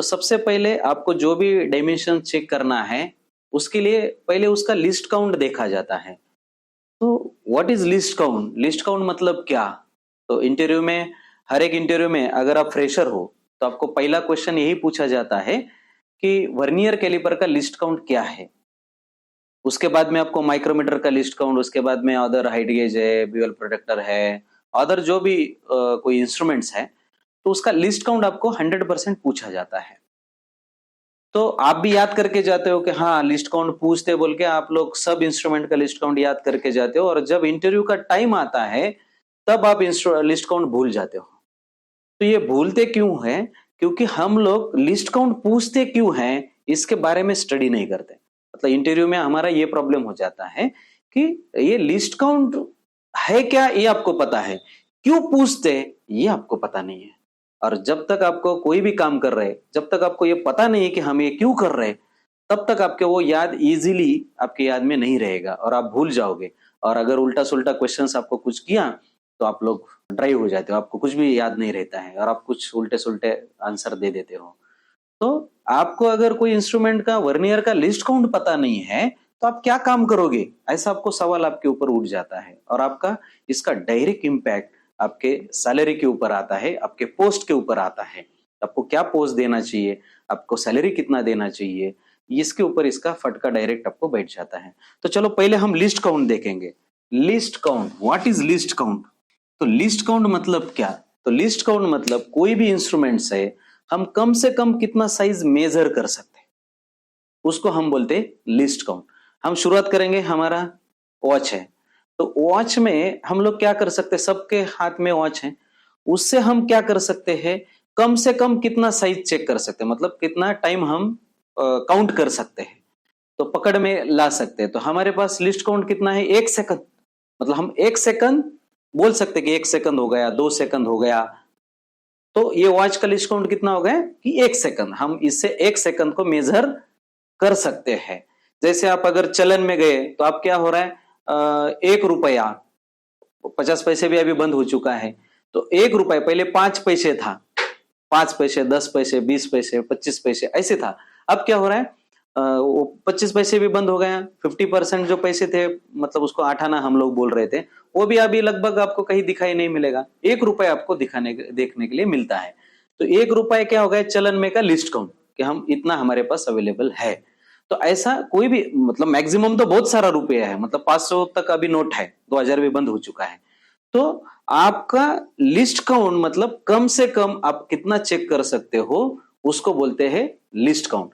तो सबसे पहले आपको जो भी डायमेंशन चेक करना है उसके लिए पहले उसका लिस्ट काउंट देखा जाता है। तो what is list count? List count मतलब क्या? तो इंटरव्यू में, हर एक इंटरव्यू में अगर आप फ्रेशर हो तो आपको पहला क्वेश्चन यही पूछा जाता है कि वर्नियर कैलिपर का लिस्ट काउंट क्या है। उसके बाद में आपको माइक्रोमीटर का लिस्ट काउंट, उसके बाद में अदर हाइट गेज है, ब्यूअल प्रोटेक्टर है, अदर जो भी कोई इंस्ट्रूमेंट्स है, तो उसका लिस्ट काउंट आपको 100% पूछा जाता है। तो आप भी याद करके जाते हो कि हाँ लिस्ट काउंट पूछते बोल के आप लोग सब इंस्ट्रूमेंट का लिस्ट काउंट याद करके जाते हो, और जब इंटरव्यू का टाइम आता है तब आप लिस्ट काउंट भूल जाते हो। तो ये भूलते क्यों है? क्योंकि हम लोग लिस्ट काउंट पूछते क्यों हैं इसके बारे में स्टडी नहीं करते। मतलब इंटरव्यू में हमारा ये प्रॉब्लम हो जाता है कि ये लिस्ट काउंट है क्या ये आपको पता है, क्यों पूछते ये आपको पता नहीं है। और जब तक आपको कोई भी काम कर रहे, जब तक आपको ये पता नहीं है कि हम ये क्यों कर रहे, तब तक आपके वो याद इजीली आपके याद में नहीं रहेगा और आप भूल जाओगे। और अगर उल्टा सुल्टा क्वेश्चंस आपको कुछ किया तो आप लोग ड्राइव हो जाते हो, आपको कुछ भी याद नहीं रहता है और आप कुछ उल्टे सुल्टे आंसर दे देते हो। तो आपको अगर कोई इंस्ट्रूमेंट का वर्नियर का लिस्ट काउंट पता नहीं है तो आप क्या काम करोगे, ऐसा आपको सवाल आपके ऊपर उठ जाता है। और आपका इसका डायरेक्ट इम्पैक्ट आपके सैलरी के ऊपर आता है, आपके पोस्ट के ऊपर आता है। आपको क्या पोस्ट देना चाहिए, आपको सैलरी कितना देना चाहिए, इसके ऊपर इसका फटका डायरेक्ट आपको बैठ जाता है। तो चलो पहले हम लिस्ट काउंट देखेंगे। List count, what is list count? तो लिस्ट काउंट मतलब क्या? तो लिस्ट काउंट मतलब कोई भी इंस्ट्रूमेंट से हम कम से कम कितना साइज मेजर कर सकते हैं, उसको हम बोलते हैं लिस्ट काउंट। हम शुरुआत करेंगे, हमारा वॉच है, तो वॉच में हम लोग क्या कर सकते हैं, सबके हाथ में वॉच है, उससे हम क्या कर सकते हैं, कम से कम कितना साइज चेक कर सकते हैं, मतलब कितना टाइम हम काउंट कर सकते हैं, तो पकड़ में ला सकते हैं। तो हमारे पास लिस्ट काउंट कितना है, 1 सेकंड। मतलब हम 1 सेकंड बोल सकते हैं कि 1 सेकंड हो गया, 2 सेकंड हो गया। तो ये वॉच का लिस्ट काउंट कितना हो गया कि 1 सेकंड, हम इससे 1 सेकंड को मेजर कर सकते हैं। जैसे आप अगर चलन में गए तो आप क्या हो रहा है, 1 रुपया, 50 पैसे भी अभी बंद हो चुका है, तो 1 रुपया पहले 5 पैसे था, 5 पैसे, 10 पैसे, 20 पैसे, 25 पैसे ऐसे था। अब क्या हो रहा है, वो 25 पैसे भी बंद हो गया, 50% जो पैसे थे, मतलब उसको आठाना हम लोग बोल रहे थे, वो भी अभी लगभग आपको कहीं दिखाई नहीं मिलेगा। 1 रुपया आपको देखने के लिए मिलता है। तो 1 रुपया क्या हो गया चलन में का लिस्ट काउंट, कि हम इतना हमारे पास अवेलेबल है। तो ऐसा कोई भी, मतलब मैक्सिमम तो बहुत सारा रुपया है, मतलब 500 तक अभी नोट है, 2000 भी बंद हो चुका है। तो आपका लिस्ट काउंट मतलब कम से कम आप कितना चेक कर सकते हो, उसको बोलते हैं लिस्ट काउंट।